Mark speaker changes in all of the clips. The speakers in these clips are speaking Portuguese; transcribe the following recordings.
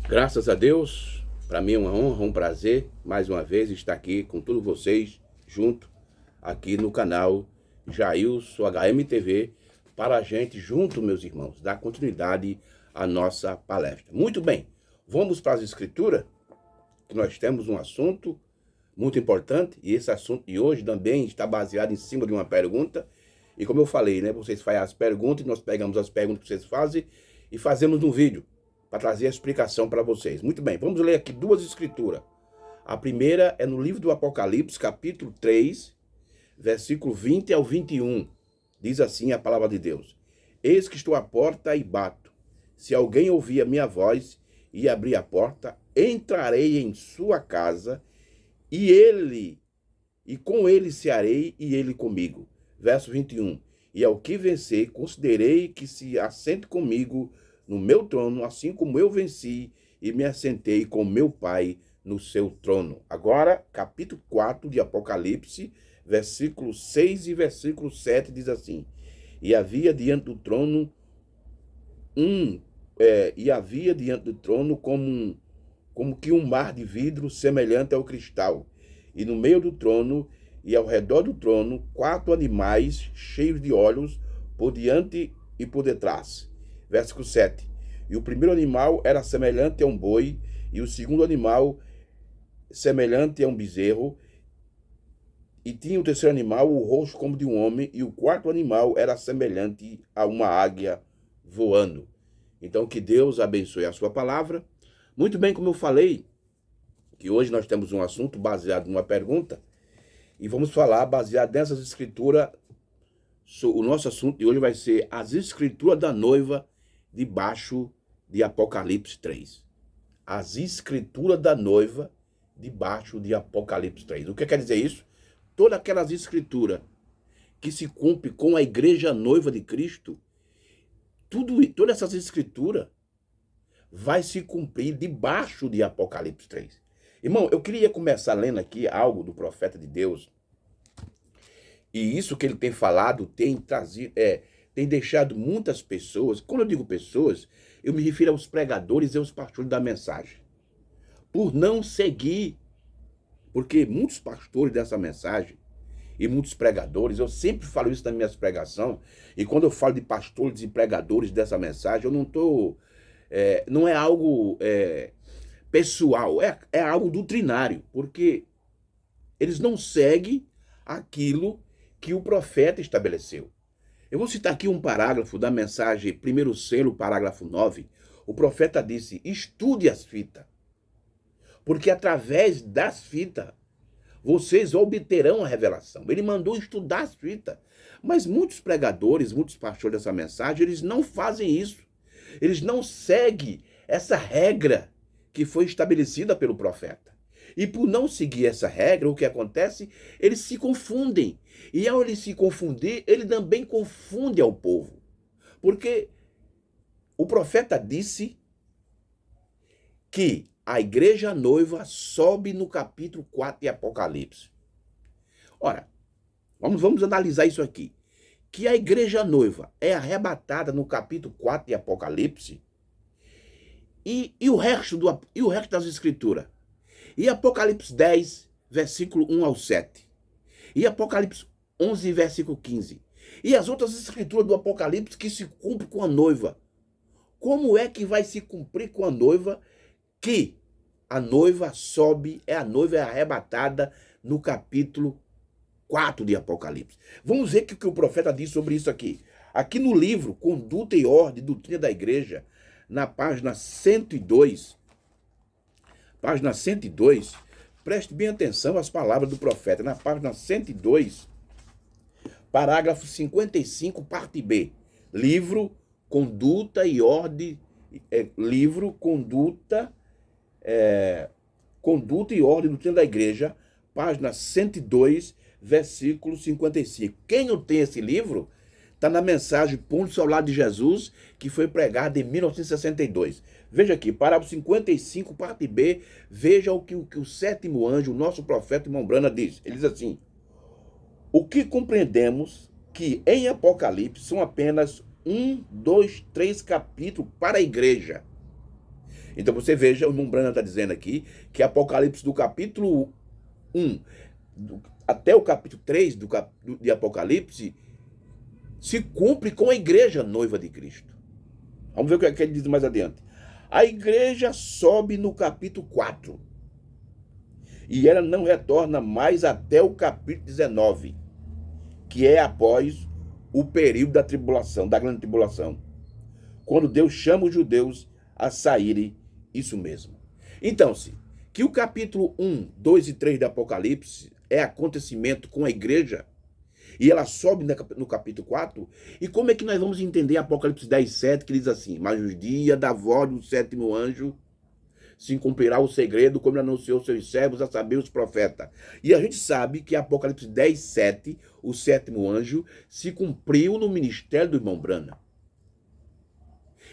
Speaker 1: Graças a Deus, para mim é uma honra, um prazer, mais uma vez, estar aqui com todos vocês, junto, aqui no canal Jailson HMTV, para a gente, junto, meus irmãos, dar continuidade à nossa palestra. Muito bem, vamos para as escrituras, que nós temos um assunto muito importante, e esse assunto de hoje também está baseado em cima de uma pergunta, e como eu falei, né, vocês fazem as perguntas, nós pegamos as perguntas que vocês fazem e fazemos um vídeo, para trazer a explicação para vocês. Muito bem, vamos ler aqui duas escrituras. A primeira é no livro do Apocalipse, capítulo 3, versículo 20 ao 21. Diz assim a palavra de Deus: Eis que estou à porta e bato. Se alguém ouvir a minha voz e abrir a porta, entrarei em sua casa, e com ele cearei, e ele comigo. Verso 21. E ao que vencer, considerei que se assente comigo no meu trono, assim como eu venci e me assentei com meu Pai no seu trono. Agora, capítulo 4 de Apocalipse, versículo 6 e versículo 7 diz assim: E havia diante do trono como que um mar de vidro semelhante ao cristal. E no meio do trono e ao redor do trono, 4 animais cheios de olhos por diante e por detrás. Versículo 7. E o primeiro animal era semelhante a um boi, e o segundo animal semelhante a um bezerro, e tinha o terceiro animal o rosto como de um homem, e o quarto animal era semelhante a uma águia voando. Então, que Deus abençoe a sua palavra. Muito bem, como eu falei, que hoje nós temos um assunto baseado numa pergunta, e vamos falar baseado nessas escrituras. O nosso assunto de hoje vai ser as escrituras da noiva debaixo de Apocalipse 3. As escrituras da noiva debaixo de Apocalipse 3. O que quer dizer isso? Todas aquelas escrituras que se cumprem com a igreja noiva de Cristo, todas essas escrituras vai se cumprir debaixo de Apocalipse 3. Irmão, eu queria começar lendo aqui algo do profeta de Deus. E isso que ele tem falado tem deixado muitas pessoas, quando eu digo pessoas, eu me refiro aos pregadores e aos pastores da mensagem, por não seguir, porque muitos pastores dessa mensagem e muitos pregadores, eu sempre falo isso nas minhas pregações, e quando eu falo de pastores e pregadores dessa mensagem, eu não estou, não é algo pessoal, é algo doutrinário, porque eles não seguem aquilo que o profeta estabeleceu. Eu vou citar aqui um parágrafo da mensagem, primeiro selo, parágrafo 9. O profeta disse: estude as fitas, porque através das fitas vocês obterão a revelação. Ele mandou estudar as fitas. Mas muitos pregadores, muitos pastores dessa mensagem, eles não fazem isso. Eles não seguem essa regra que foi estabelecida pelo profeta. E por não seguir essa regra, o que acontece? Eles se confundem. E ao ele se confundir, ele também confunde ao povo. Porque o profeta disse que a igreja noiva sobe no capítulo 4 de Apocalipse. Ora, vamos analisar isso aqui. Que a igreja noiva é arrebatada no capítulo 4 de Apocalipse e o resto das escrituras. E Apocalipse 10, versículo 1 ao 7. E Apocalipse 11, versículo 15. E as outras escrituras do Apocalipse que se cumprem com a noiva. Como é que vai se cumprir com a noiva que a noiva sobe, a noiva é arrebatada no capítulo 4 de Apocalipse? Vamos ver o que o profeta diz sobre isso aqui. Aqui no livro Conduta e Ordem, Doutrina da Igreja, na página 102, preste bem atenção às palavras do profeta. Na página 102, parágrafo 55, parte B. Livro, Conduta e Ordem, Conduta e Ordem do Doutrina da Igreja, página 102, versículo 55. Quem não tem esse livro, está na mensagem Pontos ao Lado de Jesus, que foi pregada em 1962. Veja aqui, parágrafo 55, parte B, veja o que o sétimo anjo, o nosso profeta, irmão Brana, diz. Ele diz assim: o que compreendemos que em Apocalipse são apenas 1, 2, 3 capítulos para a igreja. Então você veja, o irmão Branham está dizendo aqui que Apocalipse do capítulo 1 até o capítulo 3 de Apocalipse se cumpre com a igreja noiva de Cristo. Vamos ver o que ele diz mais adiante. A igreja sobe no capítulo 4 e ela não retorna mais até o capítulo 19, que é após o período da tribulação, da grande tribulação, quando Deus chama os judeus a saírem, isso mesmo. Então, se que o capítulo 1, 2 e 3 do Apocalipse é acontecimento com a igreja, e ela sobe no capítulo 4, e como é que nós vamos entender Apocalipse 10, 7, que diz assim: mas no dia da voz do sétimo anjo se cumprirá o segredo, como ele anunciou seus servos, a saber, os profetas. E a gente sabe que Apocalipse 10, 7, o sétimo anjo, se cumpriu no ministério do irmão Branham.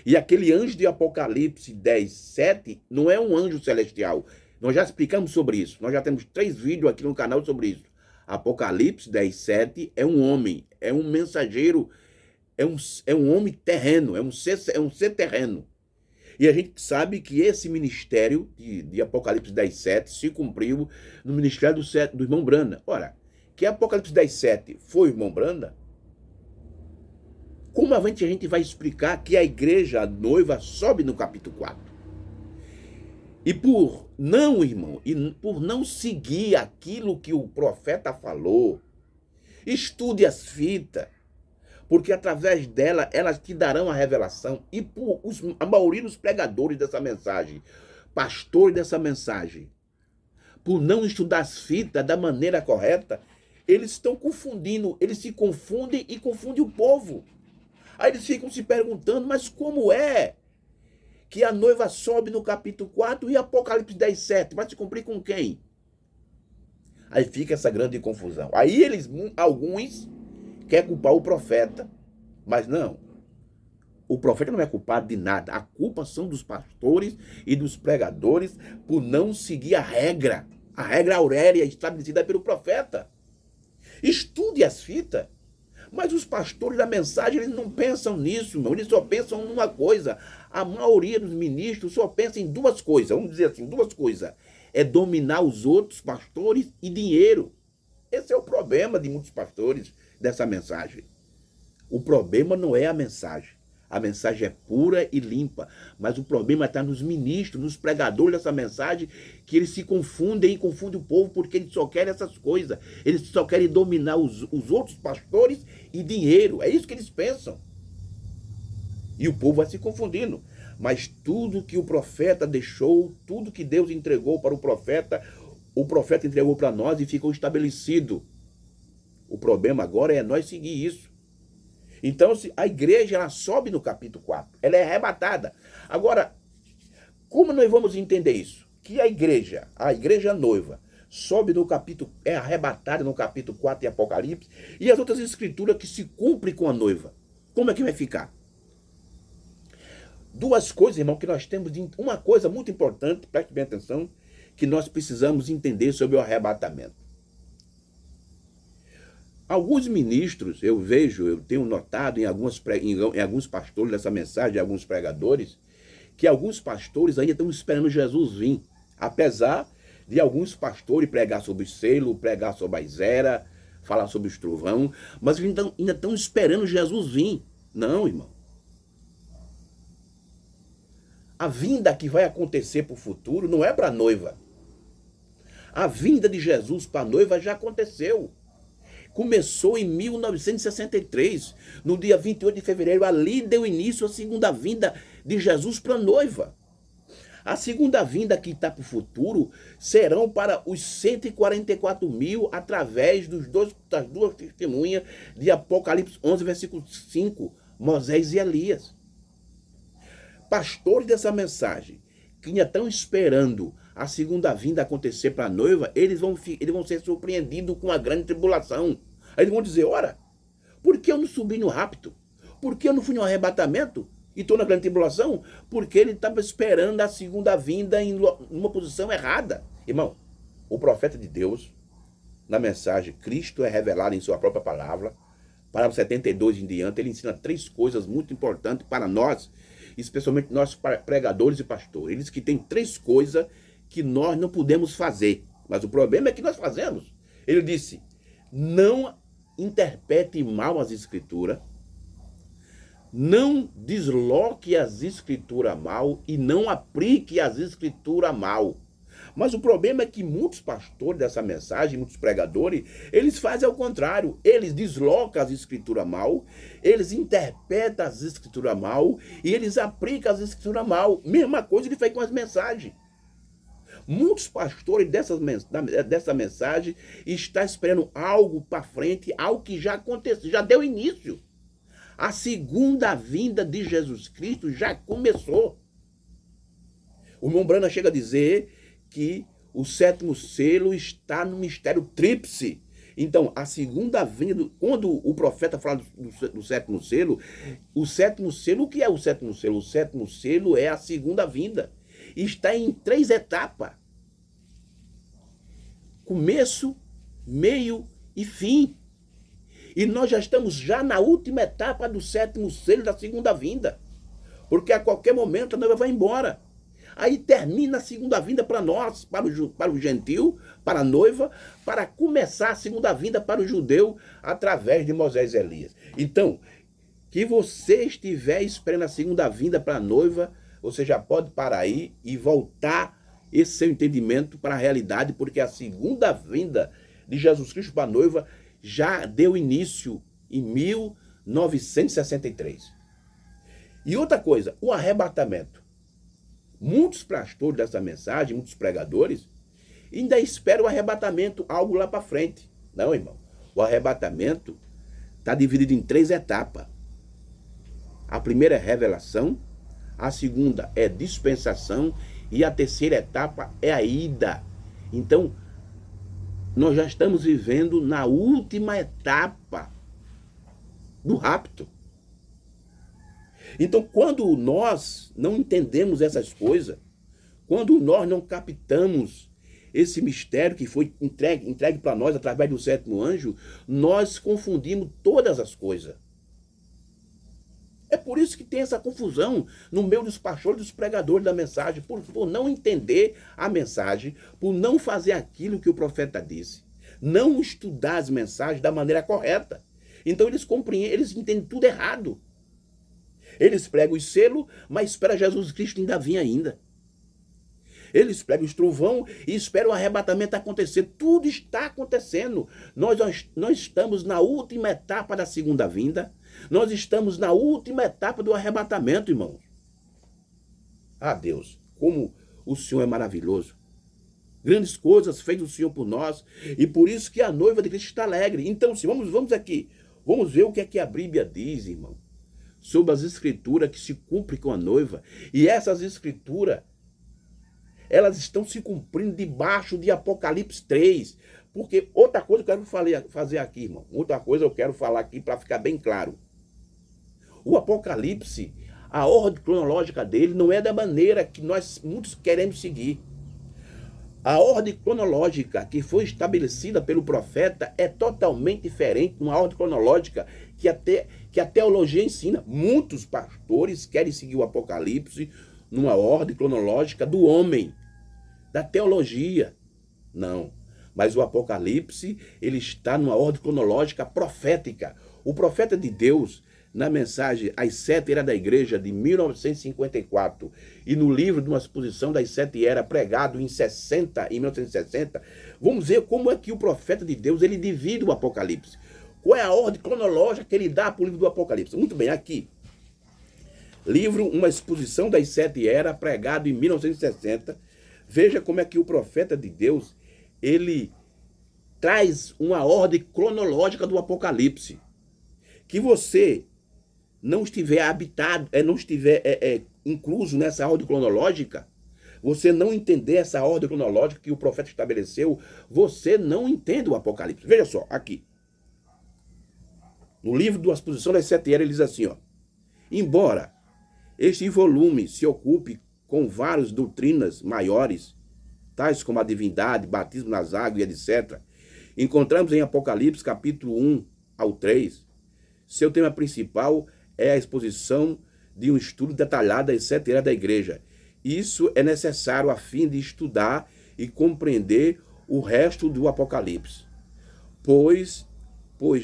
Speaker 1: E aquele anjo de Apocalipse 10, 7 não é um anjo celestial. Nós já explicamos sobre isso. Nós já temos 3 vídeos aqui no canal sobre isso. Apocalipse 10, 7 é um homem, é um mensageiro, é um homem terreno, é um ser terreno. E a gente sabe que esse ministério de Apocalipse 10, 7 se cumpriu no ministério do irmão Branham. Ora, que Apocalipse 10, 7 foi o irmão Branham, como a gente vai explicar que a igreja, a noiva, sobe no capítulo 4? E por não, irmão, e por não seguir aquilo que o profeta falou, estude as fitas, porque através dela, elas te darão a revelação. E por a maioria dos pregadores dessa mensagem, pastores dessa mensagem, por não estudar as fitas da maneira correta, eles estão confundindo, eles se confundem e confundem o povo. Aí eles ficam se perguntando, mas como é que a noiva sobe no capítulo 4 e Apocalipse 10, 7? Vai se cumprir com quem? Aí fica essa grande confusão. Aí alguns querem culpar o profeta, mas não. O profeta não é culpado de nada. A culpa são dos pastores e dos pregadores por não seguir a regra aurélia estabelecida pelo profeta. Estude as fitas. Mas os pastores da mensagem, eles não pensam nisso, irmão. Eles só pensam numa coisa. A maioria dos ministros só pensa em 2 coisas. Vamos dizer assim, 2 coisas. É dominar os outros pastores e dinheiro. Esse é o problema de muitos pastores dessa mensagem. O problema não é a mensagem. A mensagem é pura e limpa. Mas o problema está nos ministros, nos pregadores dessa mensagem, que eles se confundem e confundem o povo porque eles só querem essas coisas. Eles só querem dominar os outros pastores e dinheiro. É isso que eles pensam. E o povo vai se confundindo. Mas tudo que o profeta deixou, tudo que Deus entregou para o profeta entregou para nós e ficou estabelecido. O problema agora é nós seguir isso. Então, a igreja, ela sobe no capítulo 4. Ela é arrebatada. Agora, como nós vamos entender isso? Que a igreja noiva, sobe no capítulo, é arrebatada no capítulo 4 de Apocalipse, e as outras escrituras que se cumprem com a noiva. Como é que vai ficar? 2 coisas, irmão, que nós temos. Uma coisa muito importante, preste bem atenção, que nós precisamos entender sobre o arrebatamento. Alguns ministros, eu tenho notado em alguns pastores dessa mensagem, alguns pregadores, que alguns pastores ainda estão esperando Jesus vir. Apesar de alguns pastores pregar sobre o selo, pregar sobre a Isera, falar sobre os trovão, mas ainda estão esperando Jesus vir. Não, irmão. A vinda que vai acontecer para o futuro não é para a noiva. A vinda de Jesus para a noiva já aconteceu. Começou em 1963, no dia 28 de fevereiro, ali deu início a segunda vinda de Jesus para a noiva. A segunda vinda que está para o futuro serão para os 144 mil através das 2 testemunhas de Apocalipse 11, versículo 5, Moisés e Elias. Pastores dessa mensagem, que ainda estão esperando a segunda vinda acontecer para a noiva, eles vão ser surpreendidos com a grande tribulação. Aí eles vão dizer, ora, por que eu não subi no rapto? Por que eu não fui no arrebatamento? E estou na grande tribulação? Porque ele estava esperando a segunda vinda em uma posição errada. Irmão, o profeta de Deus, na mensagem, Cristo é revelado em sua própria palavra, parágrafo 72 em diante, ele ensina 3 coisas muito importantes para nós, especialmente nós pregadores e pastores. Ele diz que tem 3 coisas que nós não podemos fazer, mas o problema é que nós fazemos. Ele disse: não interprete mal as escrituras, não desloque as escrituras mal e não aplique as escrituras mal. Mas o problema é que muitos pastores dessa mensagem, muitos pregadores, eles fazem ao contrário. Eles deslocam as escrituras mal, eles interpretam as escrituras mal e eles aplicam as escrituras mal. Mesma coisa ele faz com as mensagens. Muitos pastores dessa mensagem estão esperando algo para frente, algo que já aconteceu, já deu início. A segunda vinda de Jesus Cristo já começou. O irmão Branham chega a dizer que o 7º selo está no mistério tríplice. Então, a segunda vinda, quando o profeta fala do 7º selo, o 7º selo, o que é o 7º selo? O 7º selo é a segunda vinda. Está em 3 etapas. Começo, meio e fim. E nós já estamos na última etapa do 7º selo da segunda vinda. Porque a qualquer momento a noiva vai embora. Aí termina a segunda vinda para nós, para o gentil, para a noiva, para começar a segunda vinda para o judeu, através de Moisés e Elias. Então, que você estiver esperando a segunda vinda para a noiva, você já pode parar aí e voltar esse seu entendimento para a realidade, porque a segunda vinda de Jesus Cristo para a noiva já deu início em 1963. E outra coisa, o arrebatamento. Muitos pastores dessa mensagem, muitos pregadores, ainda esperam o arrebatamento, algo lá para frente. Não, irmão. O arrebatamento está dividido em 3 etapas. A primeira é revelação, a segunda é dispensação e a terceira etapa é a ida. Então, nós já estamos vivendo na última etapa do rapto. Então, quando nós não entendemos essas coisas, quando nós não captamos esse mistério que foi entregue para nós através do 7º anjo, nós confundimos todas as coisas. É por isso que tem essa confusão no meio dos pastores, dos pregadores da mensagem, por não entender a mensagem, por não fazer aquilo que o profeta disse, não estudar as mensagens da maneira correta. Então eles compreendem, eles entendem tudo errado. Eles pregam os selos, mas esperam Jesus Cristo ainda vir ainda. Eles pregam os trovão e esperam o arrebatamento acontecer. Tudo está acontecendo. Nós estamos na última etapa da segunda vinda. Nós estamos na última etapa do arrebatamento, irmãos. Ah, Deus, como o Senhor é maravilhoso. Grandes coisas fez o Senhor por nós. E por isso que a noiva de Cristo está alegre. Então, sim, vamos aqui. Vamos ver o que é que a Bíblia diz, irmão, sobre as escrituras que se cumprem com a noiva. E essas escrituras, elas estão se cumprindo debaixo de Apocalipse 3. Porque outra coisa eu quero fazer aqui, irmão. Outra coisa eu quero falar aqui para ficar bem claro. O Apocalipse, a ordem cronológica dele não é da maneira que nós muitos queremos seguir. A ordem cronológica que foi estabelecida pelo profeta é totalmente diferente de uma ordem cronológica que a teologia ensina. Muitos pastores querem seguir o Apocalipse numa ordem cronológica do homem, da teologia. Não. Mas o Apocalipse, ele está numa ordem cronológica profética. O profeta de Deus, na mensagem As 7 Eras da Igreja, de 1954, e no livro de uma exposição das 7 Eras, pregado em 1960, vamos ver como é que o profeta de Deus, ele divide o Apocalipse. Qual é a ordem cronológica que ele dá para o livro do Apocalipse? Muito bem, aqui. Livro, uma exposição das 7 Eras, pregado em 1960. Veja como é que o profeta de Deus, ele traz uma ordem cronológica do Apocalipse. Que você não estiver incluso nessa ordem cronológica, você não entender essa ordem cronológica que o profeta estabeleceu, você não entende o Apocalipse. Veja só, aqui. No livro de uma exposição das 7 Eras, ele diz assim, ó: embora este volume se ocupe com várias doutrinas maiores, tais como a divindade, batismo nas águas e etc., encontramos em Apocalipse capítulo 1 ao 3, seu tema principal é a exposição de um estudo detalhado das 7 eras da igreja. Isso é necessário a fim de estudar e compreender o resto do Apocalipse. Pois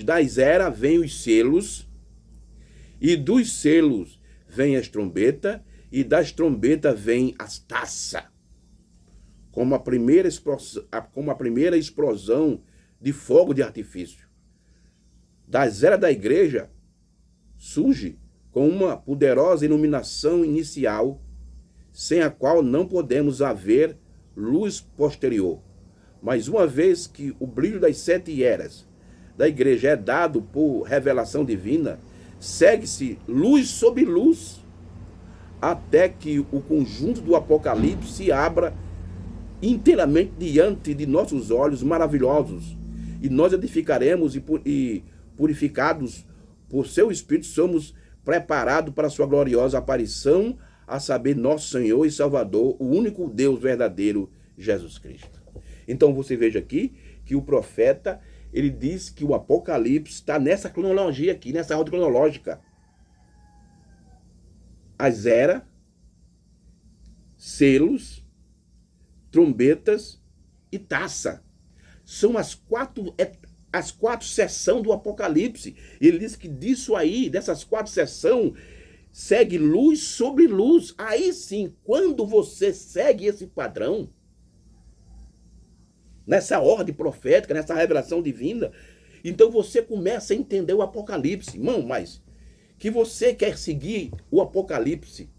Speaker 1: das eras vêm os selos, e dos selos vem as trombetas, e das trombetas vem as taças. Como a primeira explosão de fogo de artifício. Das eras da igreja surge com uma poderosa iluminação inicial, sem a qual não podemos haver luz posterior. Mas uma vez que o brilho das 7 eras da igreja é dado por revelação divina, segue-se luz sobre luz, até que o conjunto do Apocalipse se abra inteiramente diante de nossos olhos maravilhosos, e nós edificaremos e purificados por seu Espírito, somos preparados para a sua gloriosa aparição, a saber, nosso Senhor e Salvador, o único Deus verdadeiro, Jesus Cristo. Então você veja aqui que o profeta, ele diz que o Apocalipse está nessa cronologia aqui, nessa ordem cronológica. As eras, selos, trombetas e taça. São as quatro sessões do Apocalipse. Ele diz que disso aí, dessas 4 sessões, segue luz sobre luz. Aí sim, quando você segue esse padrão, nessa ordem profética, nessa revelação divina, então você começa a entender o Apocalipse. Irmão, mas que você quer seguir o Apocalipse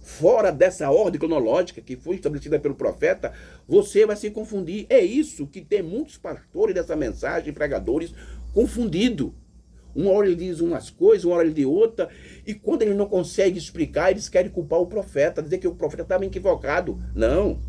Speaker 1: fora dessa ordem cronológica que foi estabelecida pelo profeta, você vai se confundir. É isso que tem muitos pastores dessa mensagem, pregadores, confundido. Uma hora ele diz umas coisas, uma hora ele diz outra, e quando ele não consegue explicar, eles querem culpar o profeta, dizer que o profeta estava equivocado. Não.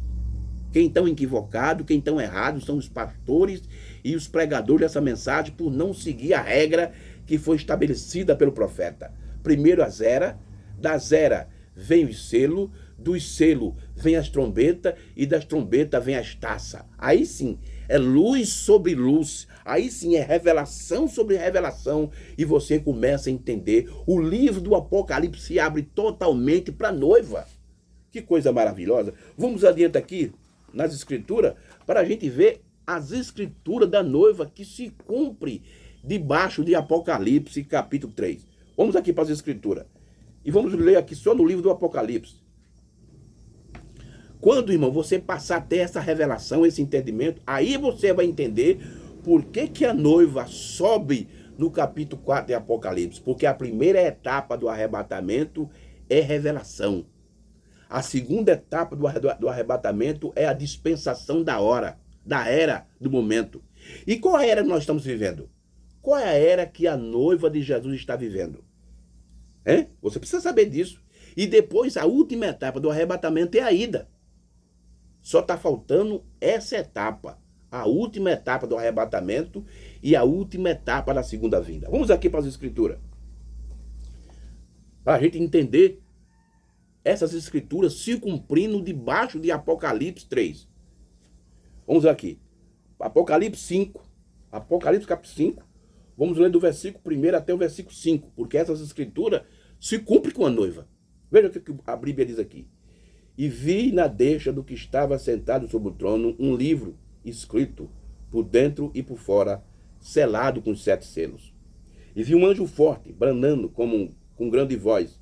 Speaker 1: Quem estão equivocados, quem estão errados são os pastores e os pregadores dessa mensagem por não seguir a regra que foi estabelecida pelo profeta. Primeiro as eras, das eras vem o selo, dos selos vem as trombetas e das trombetas vem as taças. Aí sim, é luz sobre luz. Aí sim é revelação sobre revelação e você começa a entender. O livro do Apocalipse se abre totalmente para a noiva. Que coisa maravilhosa. Vamos adiante aqui nas escrituras para a gente ver as escrituras da noiva que se cumpre debaixo de Apocalipse capítulo 3. Vamos aqui para as escrituras. E vamos ler aqui só no livro do Apocalipse. Quando, irmão, você passar a ter essa revelação, esse entendimento, aí você vai entender por que a noiva sobe no capítulo 4 de Apocalipse. Porque a primeira etapa do arrebatamento é revelação. A segunda etapa do arrebatamento é a dispensação da hora, da era, do momento. E qual é a era que nós estamos vivendo? Qual é a era que a noiva de Jesus está vivendo? Você precisa saber disso. E depois, a última etapa do arrebatamento é a ida. Só está faltando essa etapa. A última etapa do arrebatamento e a última etapa da segunda vinda. Vamos aqui para as escrituras. Para a gente entender essas escrituras se cumprindo debaixo de Apocalipse 3. Vamos aqui. Apocalipse 5. Apocalipse capítulo 5. Vamos ler do versículo 1 até o versículo 5. Porque essas escrituras se cumprem com a noiva. Veja o que a Bíblia diz aqui. E vi na deixa do que estava sentado sobre o trono um livro escrito por dentro e por fora, selado com 7 selos. E vi um anjo forte, bradando com grande voz: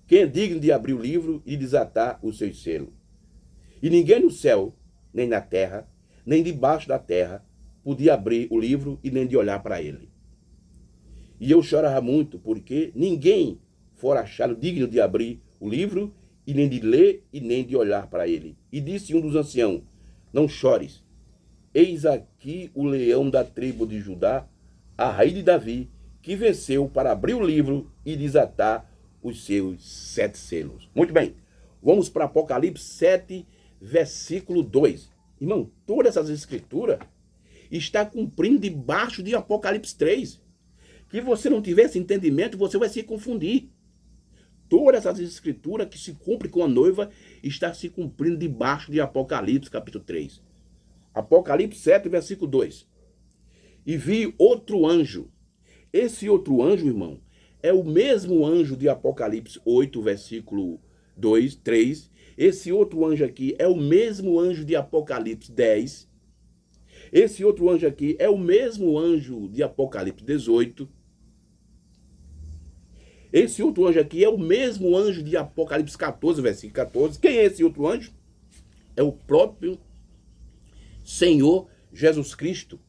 Speaker 1: quem é digno de abrir o livro e desatar os seus selos? E ninguém no céu, nem na terra, nem debaixo da terra, podia abrir o livro e nem de olhar para ele. E eu chorava muito, porque ninguém fora achado digno de abrir o livro, e nem de ler, e nem de olhar para ele. E disse um dos anciãos: não chores, eis aqui o leão da tribo de Judá, a raiz de Davi, que venceu para abrir o livro e desatar os seus 7 selos. Muito bem, vamos para Apocalipse 7, versículo 2. Irmão, todas essas escrituras está cumprindo debaixo de Apocalipse 3. Que você não tiver esse entendimento, você vai se confundir. Todas essas escrituras que se cumprem com a noiva está se cumprindo debaixo de Apocalipse capítulo 3. Apocalipse 7, versículo 2. E vi outro anjo. Esse outro anjo, irmão, é o mesmo anjo de Apocalipse 8, versículo 2, 3. Esse outro anjo aqui é o mesmo anjo de Apocalipse 10. Esse outro anjo aqui é o mesmo anjo de Apocalipse 18. Esse outro anjo aqui é o mesmo anjo de Apocalipse 14, versículo 14. Quem é esse outro anjo? É o próprio Senhor Jesus Cristo,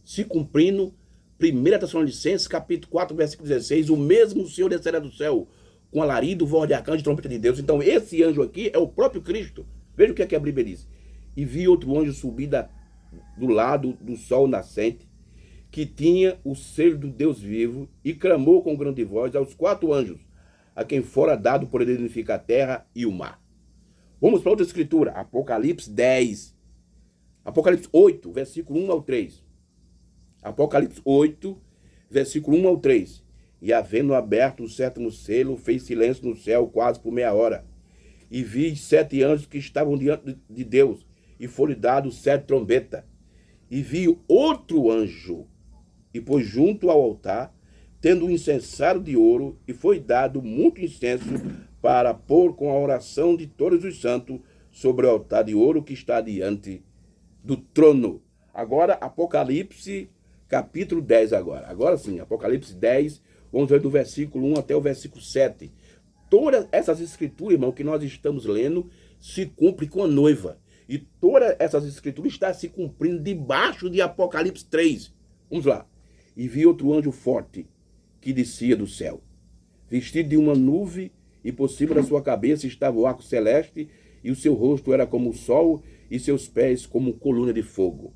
Speaker 1: se cumprindo 1 Tessalonicenses, capítulo 4, versículo 16, o mesmo Senhor descerá do céu com alarido, voz de arcanjo e trombeta de Deus. Então esse anjo aqui é o próprio Cristo. Veja o que é que a Bíblia diz. E vi outro anjo subir do lado do sol nascente, que tinha o selo do Deus vivo, e clamou com grande voz aos 4 anjos, a quem fora dado por identificar a terra e o mar. Vamos para outra escritura, Apocalipse 10. Apocalipse 8, versículo 1 ao 3. Apocalipse 8, versículo 1 ao 3. E havendo aberto o 7º selo, fez silêncio no céu quase por meia hora. E vi 7 anjos que estavam diante de Deus, e foram dados 7 trombetas. E vi outro anjo, e pôs junto ao altar, tendo um incensário de ouro, e foi dado muito incenso para pôr com a oração de todos os santos sobre o altar de ouro que está diante do trono. Agora, Apocalipse, capítulo 10 agora. Agora sim, Apocalipse 10, vamos ver do versículo 1 até o versículo 7. Todas essas escrituras, irmão, que nós estamos lendo, se cumpre com a noiva. E todas essas escrituras estão se cumprindo debaixo de Apocalipse 3. Vamos lá. E vi outro anjo forte que descia do céu, vestido de uma nuvem, e por cima da sua cabeça estava o arco celeste, e o seu rosto era como o sol, e seus pés como coluna de fogo.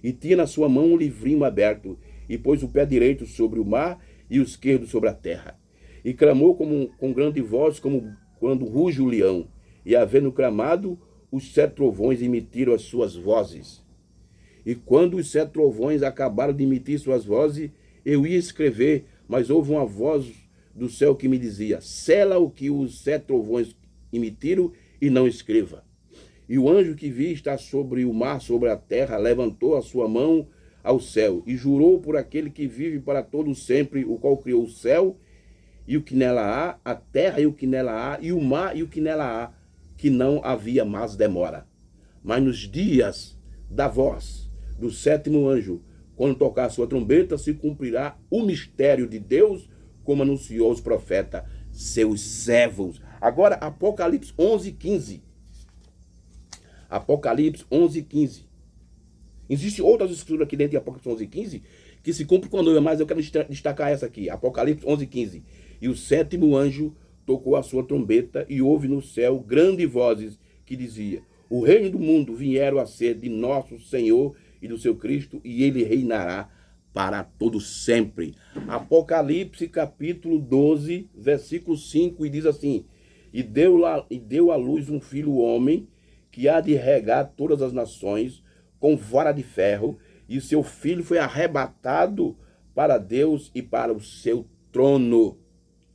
Speaker 1: E tinha na sua mão um livrinho aberto, e pôs o pé direito sobre o mar e o esquerdo sobre a terra. E clamou com grande voz, como quando ruge o leão. E havendo clamado, os 7 trovões emitiram as suas vozes. E quando os 7 trovões acabaram de emitir suas vozes, eu ia escrever, mas houve uma voz do céu que me dizia: sela o que os 7 trovões emitiram e não escreva. E o anjo que vi estar sobre o mar, sobre a terra, levantou a sua mão ao céu e jurou por aquele que vive para todo sempre, o qual criou o céu e o que nela há, a terra e o que nela há, e o mar e o que nela há, que não havia mais demora. Mas nos dias da voz do 7º anjo, quando tocar a sua trombeta, se cumprirá o mistério de Deus, como anunciou os profetas, seus servos. Agora, Apocalipse 11, 15. Apocalipse 11, 15. Existem outras escrituras aqui dentro de Apocalipse 11, 15, que se cumpre com a noiva, mas eu quero destacar essa aqui. Apocalipse 11, 15. E o 7º anjo tocou a sua trombeta, e houve no céu grandes vozes que dizia: o reino do mundo vieram a ser de nosso Senhor e do seu Cristo, e ele reinará para todo sempre. Apocalipse capítulo 12, versículo 5, e diz assim: e deu à luz um filho homem, que há de regar todas as nações com vara de ferro, e seu filho foi arrebatado para Deus e para o seu trono.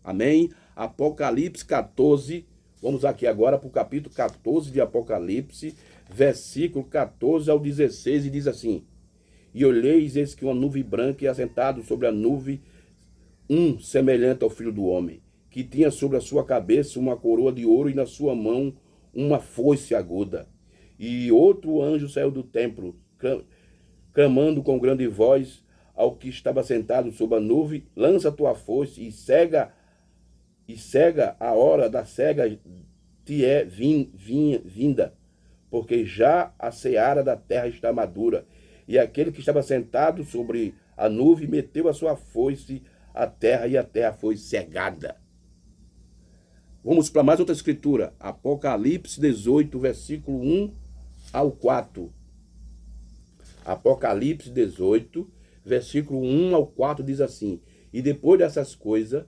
Speaker 1: Amém? Apocalipse 14, vamos aqui agora para o capítulo 14 de Apocalipse, versículo 14 ao 16, e diz assim: e olheis, eis que uma nuvem branca, e assentado sobre a nuvem, semelhante ao filho do homem, que tinha sobre a sua cabeça uma coroa de ouro, e na sua mão uma foice aguda. E outro anjo saiu do templo, clamando com grande voz ao que estava sentado sobre a nuvem: lança tua foice e cega a hora da cega te é vinda, porque já a seara da terra está madura. E aquele que estava sentado sobre a nuvem meteu a sua foice à terra, e a terra foi cegada. Vamos para mais outra escritura, Apocalipse 18, versículo 1 ao 4. Apocalipse 18, versículo 1 ao 4 diz assim: e depois dessas coisas,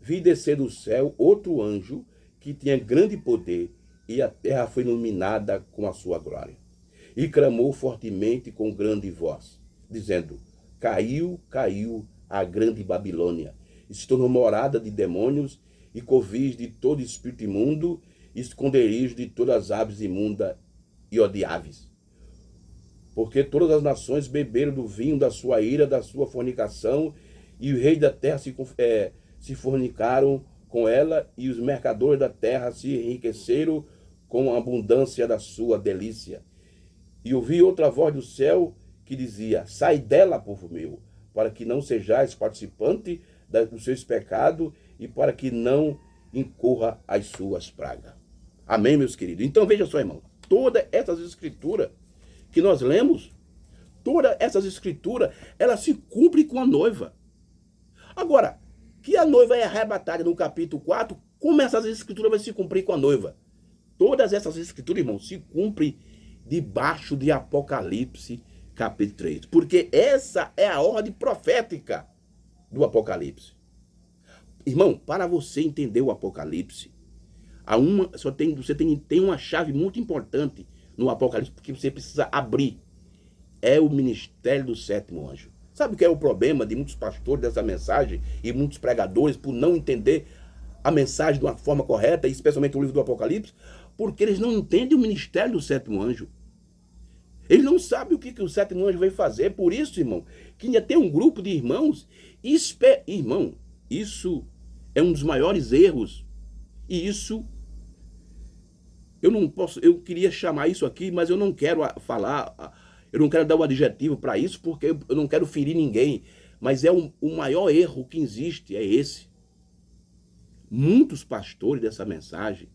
Speaker 1: vi descer do céu outro anjo, que tinha grande poder, e a terra foi iluminada com a sua glória. E clamou fortemente com grande voz, dizendo: caiu a grande Babilônia, e se tornou morada de demônios, e covis de todo espírito imundo, esconderijo de todas as aves imundas e odiáveis. Porque todas as nações beberam do vinho da sua ira, da sua fornicação, e o rei da terra se fornicaram com ela, e os mercadores da terra se enriqueceram com a abundância da sua delícia. E ouvi outra voz do céu que dizia: sai dela, povo meu, para que não sejais participante dos seus pecados e para que não incorra as suas pragas. Amém, meus queridos? Então veja só, irmão, todas essas escrituras que nós lemos, todas essas escrituras, elas se cumprem com a noiva. Agora, que a noiva é arrebatada no capítulo 4, como essas escrituras vão se cumprir com a noiva? Todas essas escrituras, irmão, se cumprem debaixo de Apocalipse, capítulo 3. Porque essa é a ordem profética do Apocalipse. Irmão, para você entender o Apocalipse, você tem uma chave muito importante no Apocalipse, porque você precisa abrir. É o ministério do sétimo anjo. Sabe o que é o problema de muitos pastores dessa mensagem e muitos pregadores por não entender a mensagem de uma forma correta, especialmente o livro do Apocalipse? Porque eles não entendem o ministério do sétimo anjo. Eles não sabem o que o sétimo anjo vai fazer. Por isso, irmão, que ainda tem um grupo de irmãos. Irmão, isso é um dos maiores erros. E isso, eu queria chamar isso aqui, mas eu não quero falar, eu não quero dar um adjetivo para isso, porque eu não quero ferir ninguém. Mas o maior erro que existe é esse. Muitos pastores dessa mensagem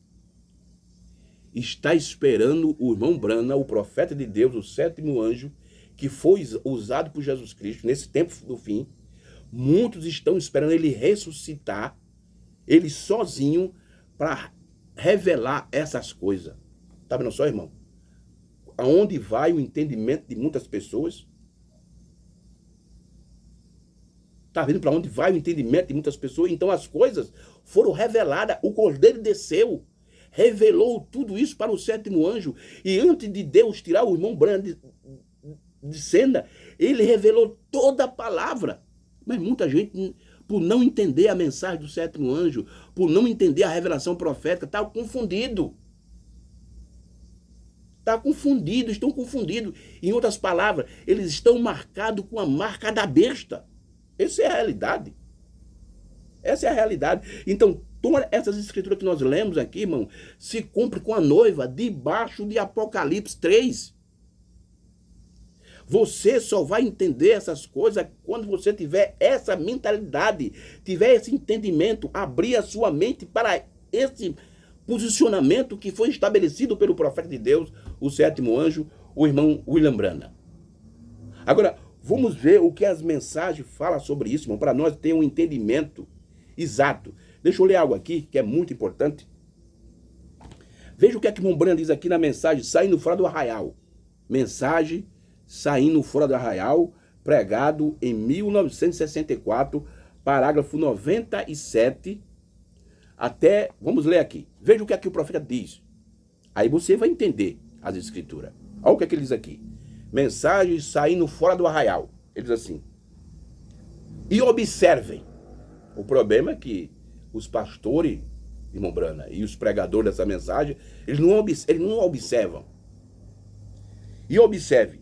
Speaker 1: está esperando o irmão Branham, o profeta de Deus, o sétimo anjo, que foi usado por Jesus Cristo nesse tempo do fim. Muitos estão esperando ele ressuscitar, ele sozinho, para revelar essas coisas. Tá vendo só, irmão? Aonde vai o entendimento de muitas pessoas? Tá vendo para onde vai o entendimento de muitas pessoas? Então as coisas foram reveladas, o Cordeiro desceu, revelou tudo isso para o sétimo anjo. E antes de Deus tirar o irmão Branham de cena, ele revelou toda a palavra. Mas muita gente, por não entender a mensagem do sétimo anjo, por não entender a revelação profética, está confundido. Está confundido, estão confundidos. Em outras palavras, eles estão marcados com a marca da besta. Essa é a realidade. Essa é a realidade. Então, todas essas escrituras que nós lemos aqui, irmão, se cumpre com a noiva debaixo de Apocalipse 3. Você só vai entender essas coisas quando você tiver essa mentalidade, tiver esse entendimento, abrir a sua mente para esse posicionamento que foi estabelecido pelo profeta de Deus, o sétimo anjo, o irmão William Branham. Agora, vamos ver o que as mensagens falam sobre isso, irmão, para nós ter um entendimento exato. Deixa eu ler algo aqui que é muito importante. Veja o que é que o irmão Branham diz aqui na mensagem Saindo Fora do Arraial. Mensagem Saindo Fora do Arraial, pregado em 1964, parágrafo 97, até, vamos ler aqui. Veja o que é que o profeta diz. Aí você vai entender as escrituras. Olha o que é que ele diz aqui. Mensagem Saindo Fora do Arraial. Ele diz assim: e observem. O problema é que os pastores, irmão Branham, e os pregadores dessa mensagem, eles não observam. E observe.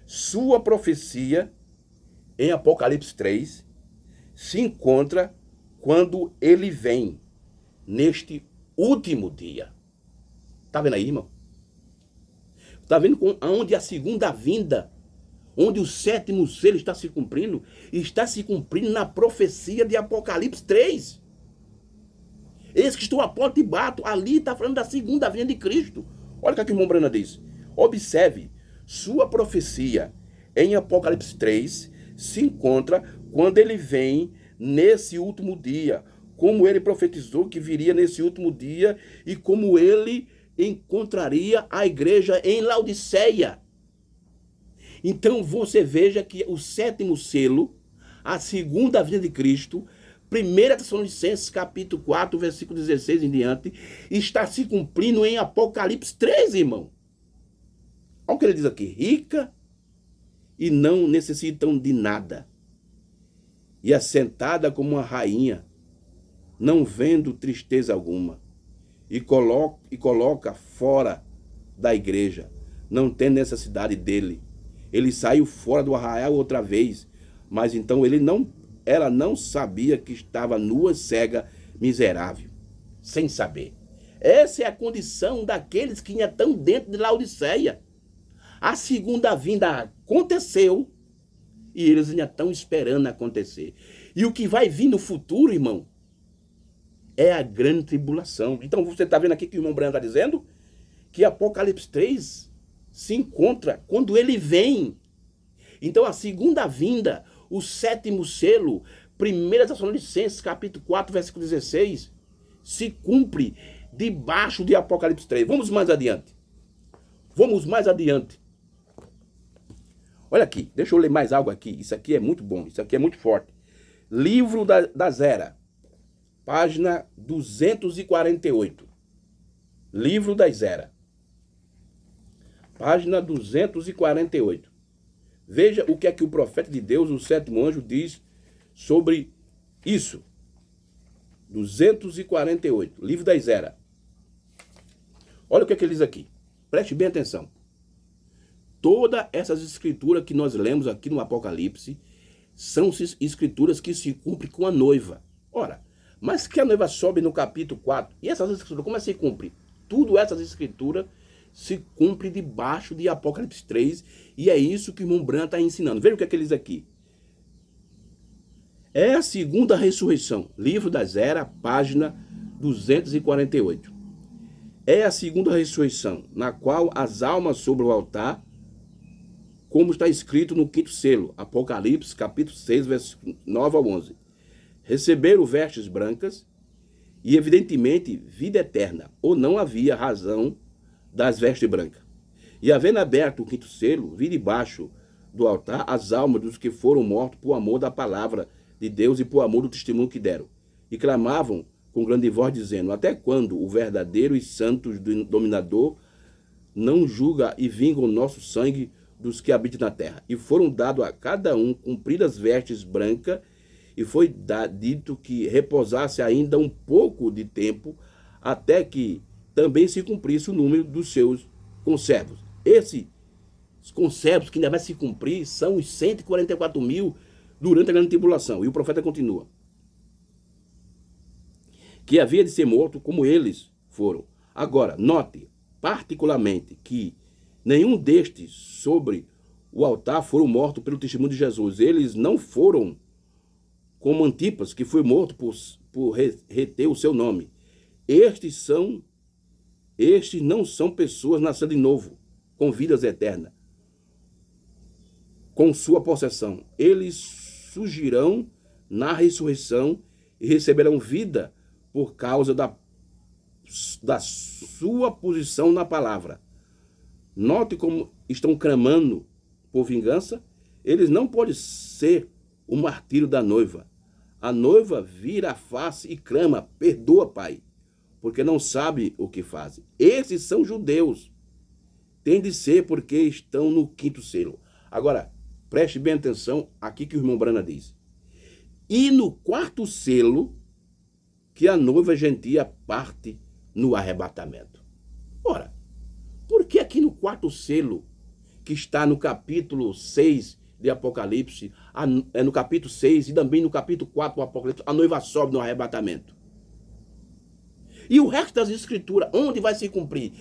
Speaker 1: Sua profecia em Apocalipse 3 se encontra quando ele vem neste último dia. Tá vendo aí, irmão? Tá vendo onde a segunda vinda, onde o sétimo selo está se cumprindo? Está se cumprindo na profecia de Apocalipse 3. Eis que estou à porta e bato. Ali está falando da segunda vinda de Cristo. Olha o que o irmão Branham diz. Observe. Sua profecia em Apocalipse 3 se encontra quando ele vem nesse último dia, como ele profetizou que viria nesse último dia e como ele encontraria a igreja em Laodiceia. Então você veja que o sétimo selo, a segunda vinda de Cristo, 1 Tessalonicenses capítulo 4, versículo 16 em diante, está se cumprindo em Apocalipse 3, irmão. Olha o que ele diz aqui: rica e não necessitam de nada, e assentada como uma rainha, não vendo tristeza alguma, e coloca fora da igreja, não tem necessidade dele. Ele saiu fora do arraial outra vez, mas então ele não ela não sabia que estava nua, cega, miserável, sem saber. Essa é a condição daqueles que ainda estão dentro de Laodiceia. A segunda vinda aconteceu e eles ainda estão esperando acontecer. E o que vai vir no futuro, irmão, é a grande tribulação. Então você está vendo aqui que o irmão Branco está dizendo que Apocalipse 3 se encontra quando ele vem. Então a segunda vinda, o sétimo selo, 1 Tessalonicenses capítulo 4, versículo 16, se cumpre debaixo de Apocalipse 3. Vamos mais adiante. Vamos mais adiante. Olha aqui, deixa eu ler mais algo aqui. Isso aqui é muito bom, isso aqui é muito forte. Livro das Eras, página 248. Livro das Eras, página 248. Veja o que é que o profeta de Deus, o sétimo anjo, diz sobre isso. 248, livro das Eras. Olha o que é que ele diz aqui. Preste bem atenção. Todas essas escrituras que nós lemos aqui no Apocalipse são escrituras que se cumprem com a noiva. Ora, mas que a noiva sobe no capítulo 4. E essas escrituras, como é que se cumpre? Tudo essas escrituras se cumpre debaixo de Apocalipse 3. E é isso que o irmão Branco está ensinando. Veja o que é que ele diz aqui. É a segunda ressurreição. Livro das Eras, página 248. É a segunda ressurreição, na qual as almas sobre o altar, como está escrito no quinto selo, Apocalipse, capítulo 6, versículo 9 ao 11. Receberam vestes brancas e, evidentemente, vida eterna, ou não havia razão das vestes brancas. E, havendo aberto o quinto selo, vi debaixo do altar as almas dos que foram mortos por amor da palavra de Deus e por amor do testemunho que deram. E clamavam com grande voz, dizendo: até quando o verdadeiro e santo dominador não julga e vinga o nosso sangue dos que habitam na terra? E foram dados a cada um compridas vestes brancas, e foi dito que repousasse ainda um pouco de tempo, até que também se cumprisse o número dos seus conservos. Esses conservos que ainda vai se cumprir são os 144 mil durante a grande tribulação. E o profeta continua: que havia de ser morto como eles foram. Agora, note particularmente que nenhum destes sobre o altar foram mortos pelo testemunho de Jesus. Eles não foram como Antipas, que foi morto por reter o seu nome. Estes não são pessoas nascidas de novo, com vidas eternas, com sua possessão. Eles surgirão na ressurreição e receberão vida por causa da sua posição na palavra. Note como estão clamando por vingança. Eles não podem ser o martírio da noiva. A noiva vira a face e clama: perdoa, Pai, porque não sabe o que fazem. Esses são judeus. Tem de ser porque estão no quinto selo. Agora, preste bem atenção aqui que o irmão Brana diz. E no quarto selo, que a noiva gentia parte no arrebatamento. Ora, por que aqui no quarto selo, que está no capítulo 6 de Apocalipse, no capítulo 6 e também no capítulo 4 do Apocalipse, a noiva sobe no arrebatamento? E o resto das escrituras, onde vai se cumprir?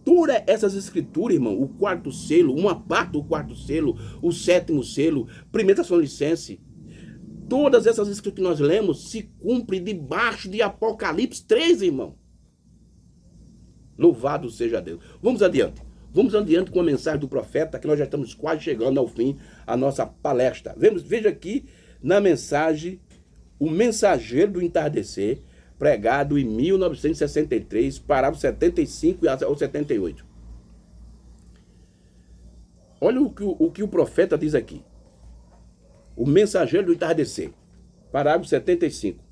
Speaker 1: Todas essas escrituras, irmão, o quarto selo, uma parte do quarto selo, o sétimo selo, 1 Tessalonicenses, todas essas escrituras que nós lemos se cumprem debaixo de Apocalipse 3, irmão. Louvado seja Deus. Vamos adiante. Vamos adiante com a mensagem do profeta, que nós já estamos quase chegando ao fim da nossa palestra. Veja aqui na mensagem O Mensageiro do Entardecer, pregado em 1963, parágrafo 75 ao 78. Olha o que o profeta diz aqui. O Mensageiro do Entardecer, parágrafo 75.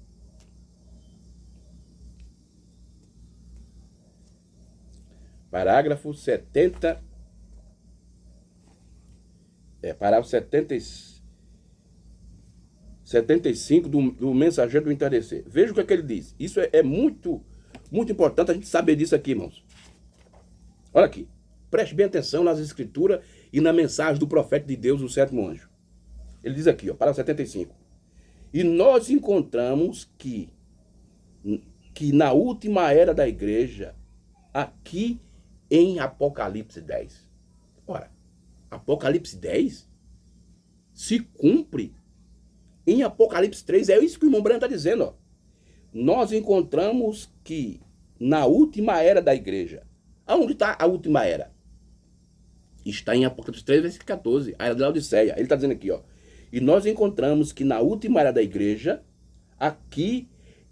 Speaker 1: Parágrafo 70. Parágrafo 75 do Mensageiro do Entardecer. Veja o que é que ele diz. Isso é muito, muito importante a gente saber disso aqui, irmãos. Olha aqui. Preste bem atenção nas escrituras e na mensagem do profeta de Deus, o sétimo anjo. Ele diz aqui, ó, parágrafo 75. E nós encontramos que na última era da igreja, aqui em Apocalipse 10. Ora, Apocalipse 10 se cumpre em Apocalipse 3. É isso que o irmão Branco está dizendo. Ó. Nós encontramos que na última era da igreja. Aonde está a última era? Está em Apocalipse 3, versículo 14, a era da Laodiceia. Ele está dizendo aqui, ó. E nós encontramos que na última era da igreja, aqui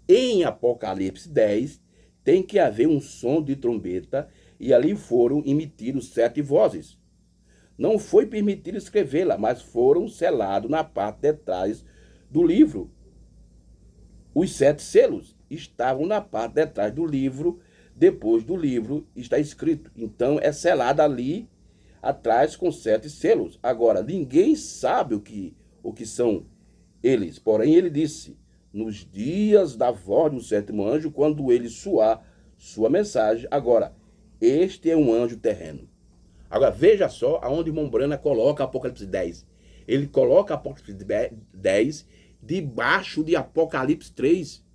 Speaker 1: em Apocalipse 10, tem que haver um som de trombeta, e ali foram emitidos 7 vozes. Não foi permitido escrevê-la, mas foram selados na parte de trás do livro. Os 7 selos estavam na parte de trás do livro, depois do livro está escrito. Então é selado ali atrás com 7 selos. Agora, ninguém sabe o que são eles. Porém, ele disse, nos dias da voz do 7º anjo, quando ele soar sua mensagem. Agora, este é um anjo terreno. Agora, veja só aonde o irmão Brana coloca Apocalipse 10. Ele coloca Apocalipse 10 debaixo de Apocalipse 3.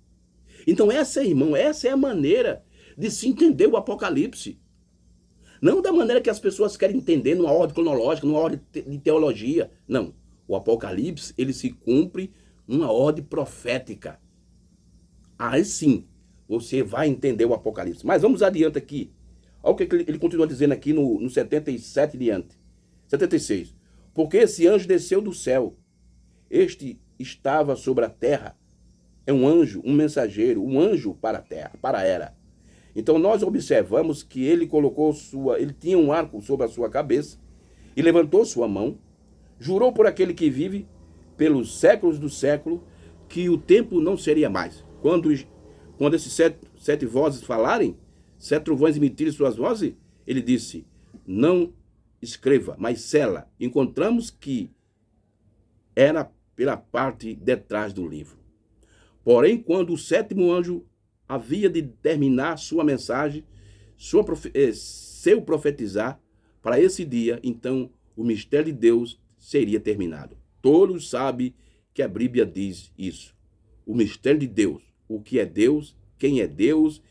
Speaker 1: Então, essa é a maneira de se entender o Apocalipse. Não da maneira que as pessoas querem entender, numa ordem cronológica, numa ordem de teologia. Não. O Apocalipse, ele se cumpre numa ordem profética. Aí sim, você vai entender o Apocalipse. Mas vamos adiante aqui. Olha o que ele continua dizendo aqui no 77 diante. 76. Porque esse anjo desceu do céu. Este estava sobre a terra. É um anjo, um mensageiro, um anjo para a terra, para a era. Então nós observamos que ele ele tinha um arco sobre a sua cabeça e levantou sua mão, jurou por aquele que vive pelos séculos do século que o tempo não seria mais. Quando esses sete vozes falarem, 7 trovões emitirem suas vozes, ele disse, não escreva, mas sela. Encontramos que era pela parte de trás do livro. Porém, quando o 7º anjo havia de terminar sua mensagem, seu profetizar para esse dia, então o mistério de Deus seria terminado. Todos sabem que a Bíblia diz isso. O mistério de Deus, o que é Deus, quem é Deus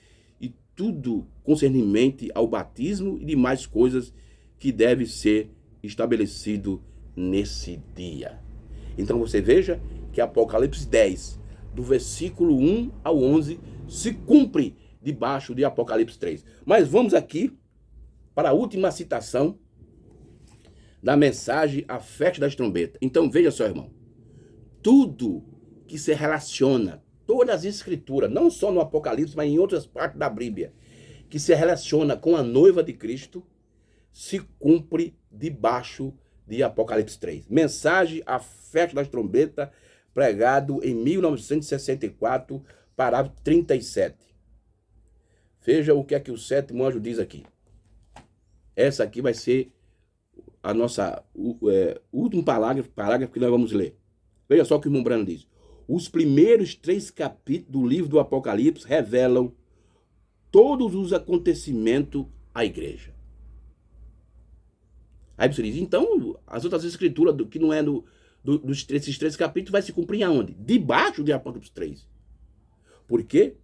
Speaker 1: e tudo concernente ao batismo e demais coisas que deve ser estabelecido nesse dia. Então você veja que Apocalipse 10, do versículo 1 ao 11, se cumpre debaixo de Apocalipse 3. Mas vamos aqui para a última citação da mensagem A Festa das Trombetas. Então veja só, irmão. Tudo que se relaciona, todas as escrituras, não só no Apocalipse, mas em outras partes da Bíblia, que se relaciona com a noiva de Cristo, se cumpre debaixo de Apocalipse 3. Mensagem A Festa das Trombetas, pregado em 1964, parágrafo 37. Veja o que é que o 7º anjo diz aqui. Essa aqui vai ser a nossa último parágrafo que nós vamos ler. Veja só o que o irmão Brano diz. Os primeiros 3 capítulos do livro do Apocalipse revelam todos os acontecimentos à igreja. Aí você diz, então, as outras escrituras que não é desses 3 capítulos vai se cumprir aonde? Debaixo de Apocalipse 3. Porque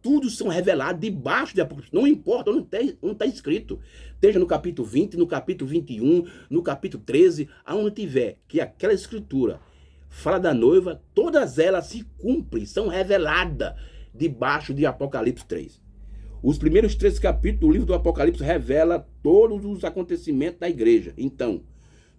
Speaker 1: tudo são revelados debaixo de Apocalipse. Não importa onde está escrito. Esteja no capítulo 20, no capítulo 21, no capítulo 13, aonde tiver que aquela escritura fala da noiva, todas elas se cumprem, são reveladas debaixo de Apocalipse 3. Os primeiros 3 capítulos do livro do Apocalipse revelam todos os acontecimentos da igreja. Então,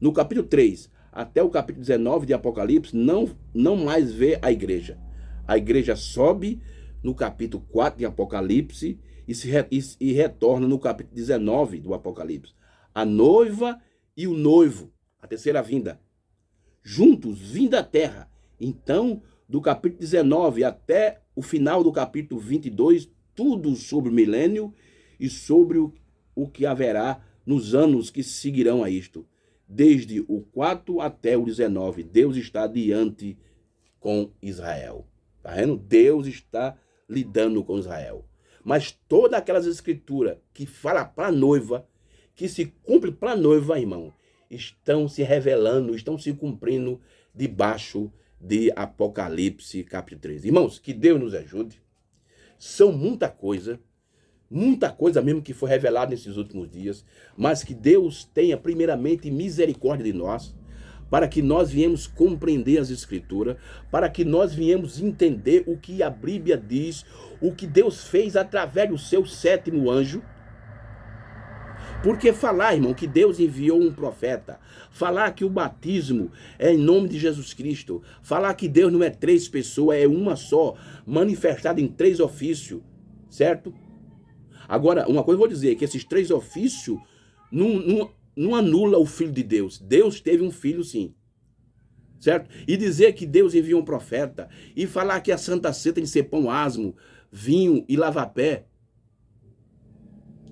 Speaker 1: no capítulo 3 até o capítulo 19 de Apocalipse, não mais vê a igreja. A igreja sobe no capítulo 4 de Apocalipse e retorna no capítulo 19 do Apocalipse. A noiva e o noivo, a terceira vinda, juntos, vindo à terra. Então, do capítulo 19 até o final do capítulo 22, tudo sobre o milênio e sobre o que haverá nos anos que seguirão a isto. Desde o 4 até o 19, Deus está diante com Israel. Tá vendo? Deus está lidando com Israel. Mas todas aquelas escrituras que falam para a noiva, que se cumpre para a noiva, irmão, estão se revelando, estão se cumprindo debaixo de Apocalipse, capítulo 13. Irmãos, que Deus nos ajude. São muita coisa mesmo que foi revelada nesses últimos dias, mas que Deus tenha primeiramente misericórdia de nós, para que nós viemos compreender as Escrituras, para que nós viemos entender o que a Bíblia diz, o que Deus fez através do seu 7º anjo. Porque falar, irmão, que Deus enviou um profeta, falar que o batismo é em nome de Jesus Cristo, falar que Deus não é 3 pessoas, é uma só, manifestada em 3 ofícios, certo? Agora, uma coisa eu vou dizer, que esses 3 ofícios não anula o Filho de Deus. Deus teve um filho, sim. Certo? E dizer que Deus enviou um profeta, e falar que a Santa Ceia tem que ser pão asmo, vinho e lava-pé.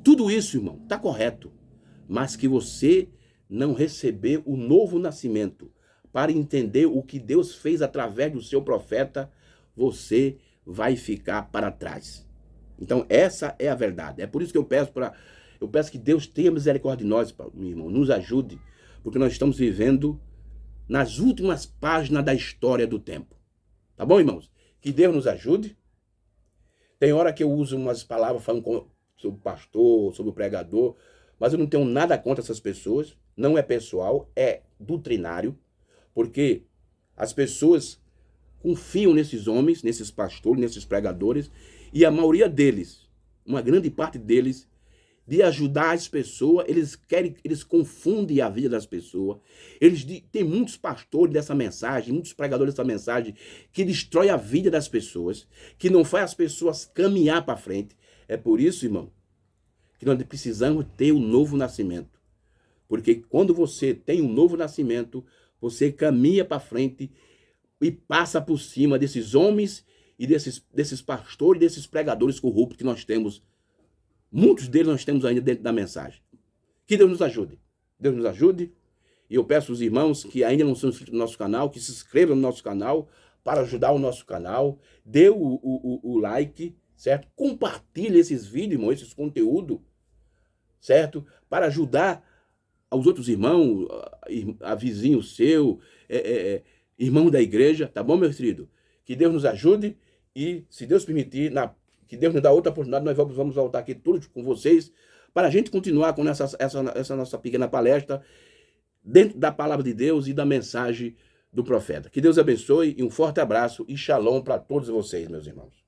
Speaker 1: Tudo isso, irmão, está correto. Mas que você não recebeu o novo nascimento para entender o que Deus fez através do seu profeta, você vai ficar para trás. Então, essa é a verdade. É por isso que eu peço que Deus tenha misericórdia de nós, meu irmão, nos ajude, porque nós estamos vivendo nas últimas páginas da história do tempo. Tá bom, irmãos? Que Deus nos ajude. Tem hora que eu uso umas palavras falando sobre o pastor, sobre o pregador, mas eu não tenho nada contra essas pessoas. Não é pessoal, é doutrinário, porque as pessoas confiam nesses homens, nesses pastores, nesses pregadores, e a maioria deles, uma grande parte deles, de ajudar as pessoas, eles confundem a vida das pessoas. Tem muitos pastores dessa mensagem, muitos pregadores dessa mensagem, que destrói a vida das pessoas, que não faz as pessoas caminhar para frente. É por isso, irmão, que nós precisamos ter um novo nascimento. Porque quando você tem um novo nascimento, você caminha para frente e passa por cima desses homens e desses pastores, desses pregadores corruptos que nós temos. Muitos deles nós temos ainda dentro da mensagem. Que Deus nos ajude. Deus nos ajude. E eu peço aos irmãos que ainda não são inscritos no nosso canal, que se inscrevam no nosso canal para ajudar o nosso canal. Dê o like, certo? Compartilhe esses vídeos, irmão, esses conteúdos, certo? Para ajudar aos outros irmãos, a vizinho seu, irmão da igreja, tá bom, meu querido? Que Deus nos ajude e, se Deus permitir, que Deus nos dá outra oportunidade, nós vamos voltar aqui tudo com vocês, para a gente continuar com essa nossa pequena palestra, dentro da palavra de Deus e da mensagem do profeta. Que Deus abençoe e um forte abraço e shalom para todos vocês, meus irmãos.